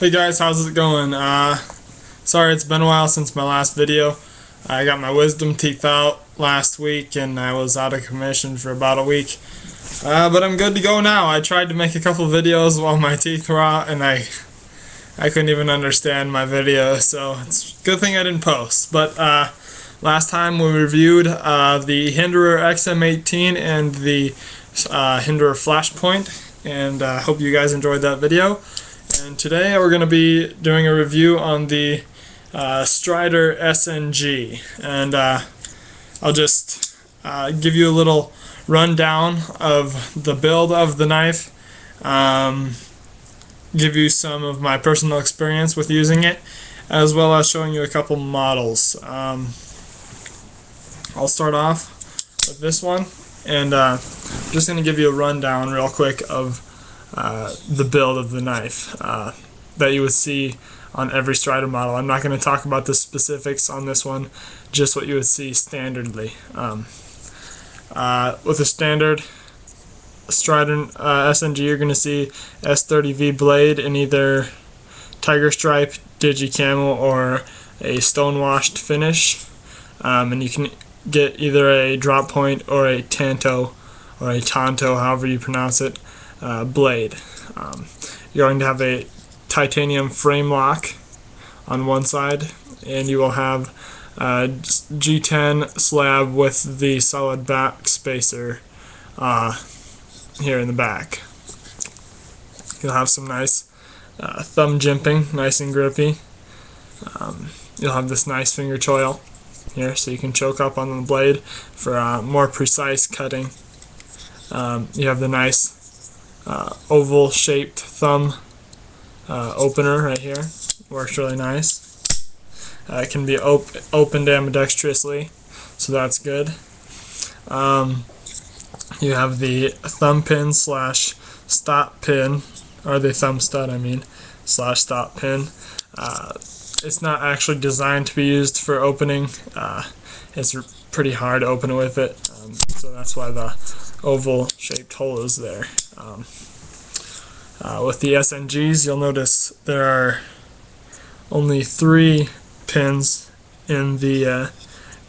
Hey guys, how's it going? Sorry it's been a while since my last video. I got my wisdom teeth out last week and I was out of commission for about a week. But I'm good to go now. I tried to make a couple videos while my teeth were out and I couldn't even understand my video, so it's a good thing I didn't post. But last time we reviewed the Hinderer XM18 and the Hinderer Flashpoint, and I hope you guys enjoyed that video. And today we're going to be doing a review on the Strider SnG, and I'll just give you a little rundown of the build of the knife, give you some of my personal experience with using it, as well as showing you a couple models. I'll start off with this one, and I'm just going to give you a rundown real quick of the build of the knife that you would see on every Strider model. I'm not going to talk about the specifics on this one, just what you would see standardly. With a standard Strider SnG, you're going to see S30V blade in either tiger stripe, digi camel, or a stonewashed finish, and you can get either a drop point or a tanto, or a tanto, however you pronounce it, blade. You're going to have a titanium frame lock on one side, and you will have a G10 slab with the solid back spacer here in the back. You'll have some nice thumb jimping, nice and grippy. You'll have this nice finger choil here, so you can choke up on the blade for more precise cutting. You have the nice oval shaped thumb opener right here. Works really nice. It can be opened ambidextrously, so that's good. You have the thumb pin slash stop pin, or the thumb stud, I mean, slash stop pin. It's not actually designed to be used for opening. It's pretty hard to open with it, so that's why the oval shaped hole is there. With the SnGs, you'll notice there are only 3 pins in the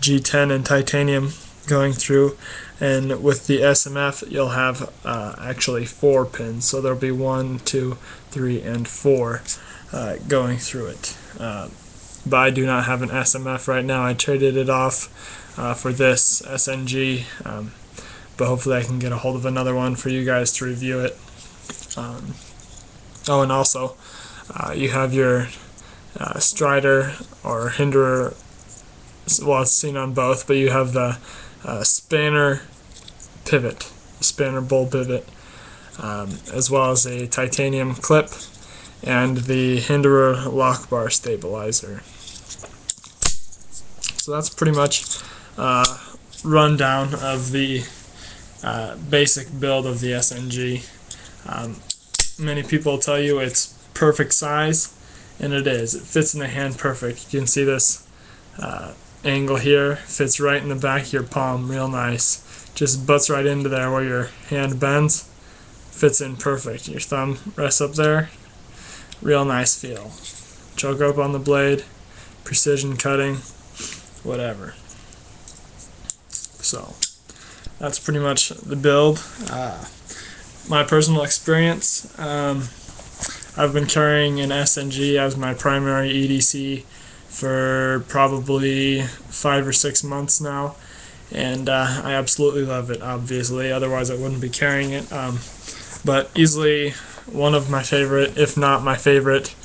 G10 and titanium going through, and with the SMF you'll have actually 4 pins, so there'll be 1, 2, 3, and 4 going through it. But I do not have an SMF right now. I traded it off for this SnG, but hopefully I can get a hold of another one for you guys to review it. Oh, and also you have your Strider or Hinderer, well, it's seen on both, but you have the spanner pivot, spanner bowl pivot, as well as a titanium clip and the Hinderer lock bar stabilizer. So that's pretty much rundown of the basic build of the SnG. Many people tell you it's perfect size, and it is. It fits in the hand perfect. You can see this angle here, fits right in the back of your palm, real nice. Just butts right into there where your hand bends, fits in perfect. Your thumb rests up there, real nice feel. Choke up on the blade, precision cutting, whatever. So that's pretty much the build. My personal experience, I've been carrying an SnG as my primary EDC for probably 5 or 6 months now, and I absolutely love it, obviously, otherwise I wouldn't be carrying it. But easily one of my favorite, if not my favorite,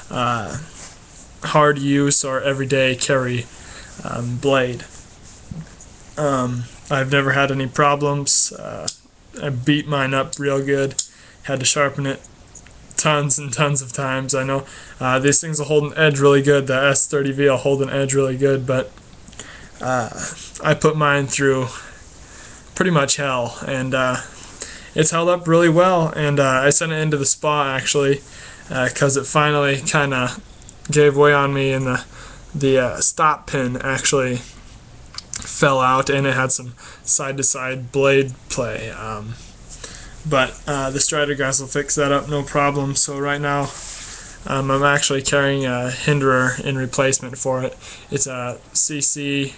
hard use or everyday carry blade. I've never had any problems. I beat mine up real good, had to sharpen it tons and tons of times. I know these things will hold an edge really good. The S30V will hold an edge really good, but I put mine through pretty much hell, and it's held up really well. And I sent it into the spa actually, because it finally kind of gave way on me, and the stop pin actually fell out, and it had some side-to-side blade play. But the Strider guys will fix that up, no problem. So right now I'm actually carrying a hinderer in replacement for it. It's a CC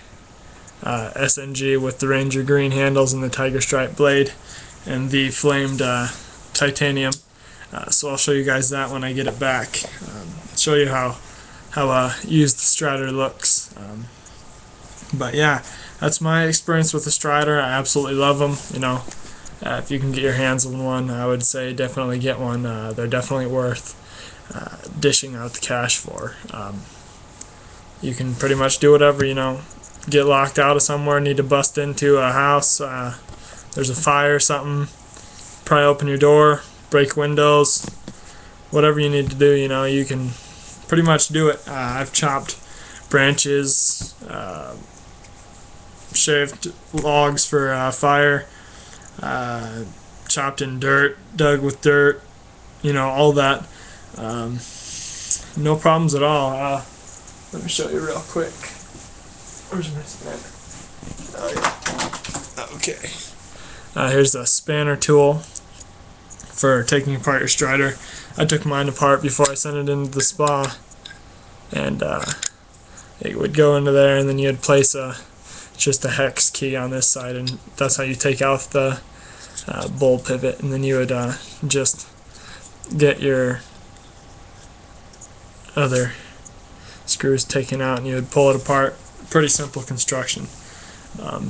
SNG with the Ranger green handles and the Tiger Stripe blade and the flamed titanium. So I'll show you guys that when I get it back. Show you how used the Strider looks. But yeah, that's my experience with the Strider. I absolutely love them. You know, if you can get your hands on one, I would say definitely get one. They're definitely worth dishing out the cash for. You can pretty much do whatever, you know. Get locked out of somewhere, need to bust into a house, there's a fire or something, probably open your door, break windows, whatever you need to do, you know, you can pretty much do it. I've chopped branches, shaved logs for fire, chopped in dirt, dug with dirt, you know, all that. No problems at all. Let me show you real quick. Where's my spanner? Oh yeah. Okay. Here's the spanner tool for taking apart your Strider. I took mine apart before I sent it into the spa, and it would go into there, and then you'd place just a hex key on this side, and that's how you take out the bowl pivot, and then you would just get your other screws taken out, and you would pull it apart. Pretty simple construction.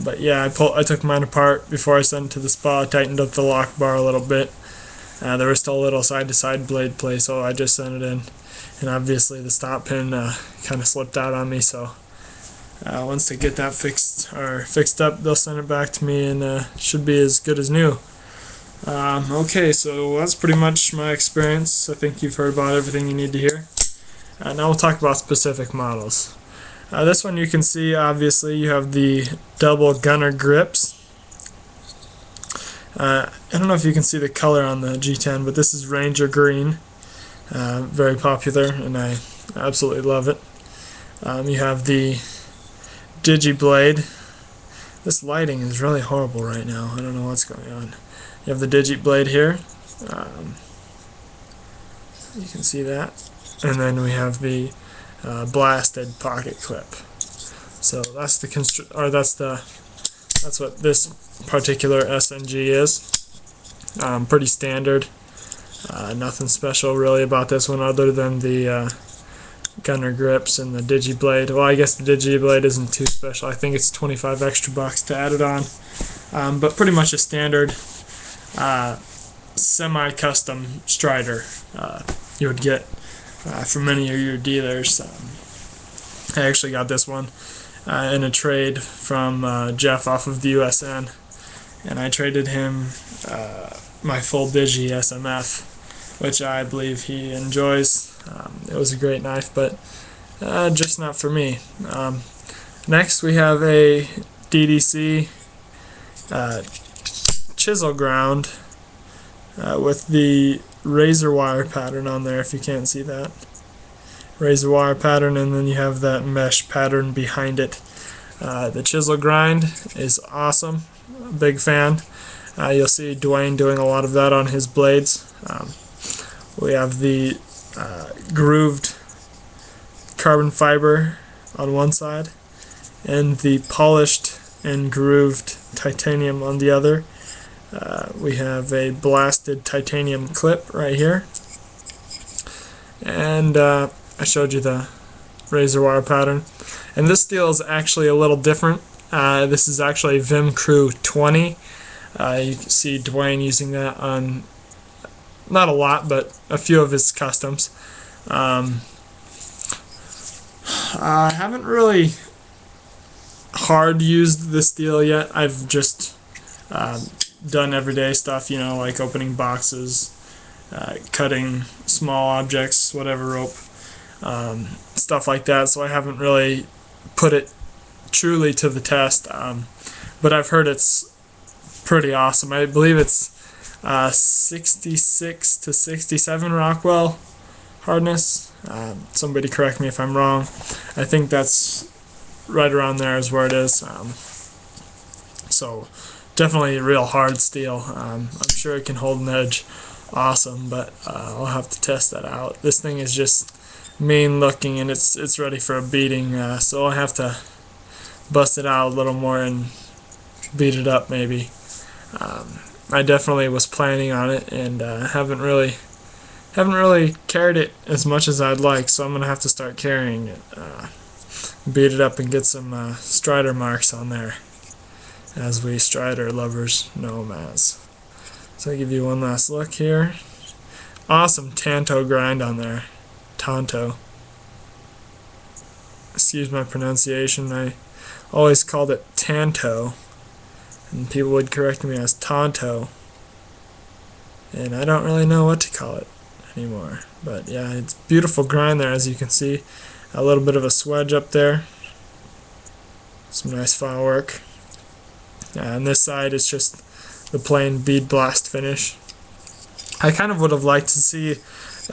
But yeah, I took mine apart before I sent it to the spa, tightened up the lock bar a little bit. There was still a little side-to-side blade play, so I just sent it in. And obviously the stop pin kind of slipped out on me, so once they get that fixed up, they'll send it back to me, and should be as good as new. Okay, so that's pretty much my experience. I think you've heard about everything you need to hear. Now we'll talk about specific models. This one you can see, obviously, you have the double gunner grips. I don't know if you can see the color on the G10, but this is Ranger green. Very popular, and I absolutely love it. You have the Digi-Blade. This lighting is really horrible right now. I don't know what's going on. You have the Digi-Blade here. You can see that. And then we have the blasted pocket clip. So that's that's what this particular SNG is. Pretty standard. Nothing special really about this one other than the gunner grips and the Digi-Blade. Well, I guess the Digi-Blade isn't too special. I think it's 25 extra bucks to add it on. But pretty much a standard semi-custom Strider you would get from many of your dealers. I actually got this one in a trade from Jeff off of the USN, and I traded him my full Digi SMF, which I believe he enjoys. It was a great knife, but just not for me. Next we have a DDC chisel ground with the razor wire pattern on there, if you can't see that. Razor wire pattern, and then you have that mesh pattern behind it. The chisel grind is awesome. Big fan. You'll see Dwayne doing a lot of that on his blades. We have the grooved carbon fiber on one side and the polished and grooved titanium on the other. We have a blasted titanium clip right here, and I showed you the razor wire pattern. And this steel is actually a little different. This is actually Vim Crew 20. You can see Dwayne using that on not a lot, but a few of his customs. I haven't really hard used the steel yet. I've just done everyday stuff, you know, like opening boxes, cutting small objects, whatever rope, stuff like that. So I haven't really put it truly to the test, but I've heard it's pretty awesome. I believe it's 66 to 67 Rockwell hardness. Somebody correct me if I'm wrong. I think that's right around there is where it is. So definitely a real hard steel. I'm sure it can hold an edge awesome, but I'll have to test that out. This thing is just mean looking, and it's ready for a beating, so I'll have to bust it out a little more and beat it up maybe. I definitely was planning on it, and haven't really carried it as much as I'd like, so I'm gonna have to start carrying it, beat it up and get some Strider marks on there, as we Strider lovers know them as. So I'll give you one last look here. Awesome Tanto grind on there. Tanto. Excuse my pronunciation. I always called it Tanto, and people would correct me as Tonto, and I don't really know what to call it anymore. But yeah, it's beautiful grind there, as you can see. A little bit of a swedge up there. Some nice file work. On this side, it's just the plain bead blast finish. I kind of would have liked to see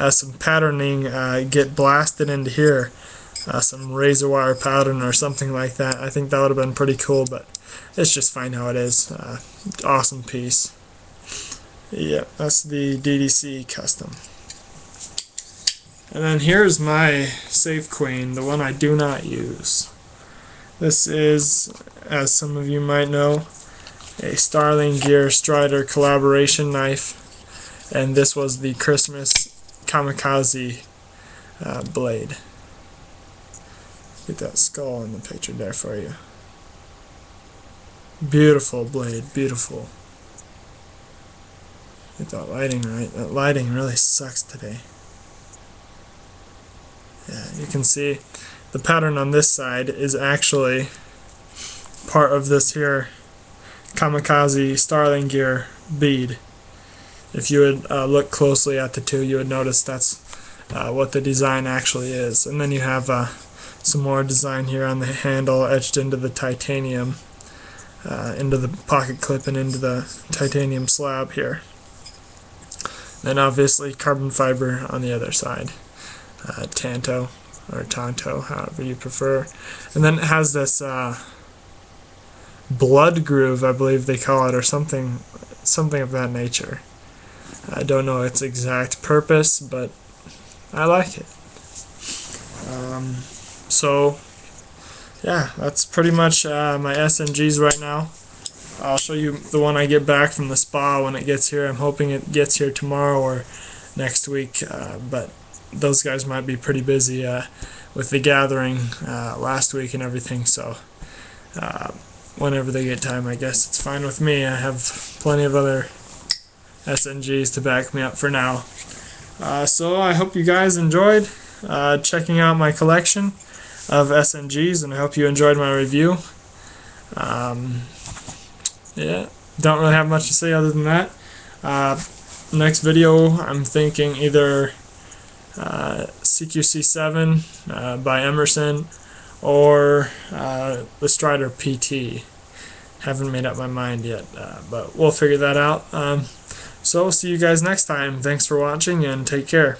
some patterning get blasted into here. Some razor wire pattern or something like that. I think that would have been pretty cool, but it's just fine how it is. Awesome piece. Yeah, that's the DDC custom. And then here's my Save Queen, the one I do not use. This is, as some of you might know, a Starling Gear Strider collaboration knife, and this was the Christmas Kamikaze blade. Get that skull in the picture there for you. Beautiful blade, beautiful. Get that lighting right. That lighting really sucks today. Yeah, you can see the pattern on this side is actually part of this here Kamikaze Starling Gear bead. If you would look closely at the two, you would notice that's what the design actually is. And then you have some more design here on the handle etched into the titanium, into the pocket clip and into the titanium slab here. Then obviously carbon fiber on the other side. Tanto or Tonto, however you prefer. And then it has this blood groove, I believe they call it, or something of that nature. I don't know its exact purpose, but I like it. So yeah, that's pretty much my SNGs right now. I'll show you the one I get back from the spa when it gets here. I'm hoping it gets here tomorrow or next week, but those guys might be pretty busy with the gathering last week and everything, so whenever they get time, I guess it's fine with me. I have plenty of other SNGs to back me up for now. So I hope you guys enjoyed checking out my collection of SNGs, and I hope you enjoyed my review. Yeah, don't really have much to say other than that. Next video, I'm thinking either CQC7 by Emerson or the Strider PT. Haven't made up my mind yet, but we'll figure that out. So see you guys next time. Thanks for watching, and take care.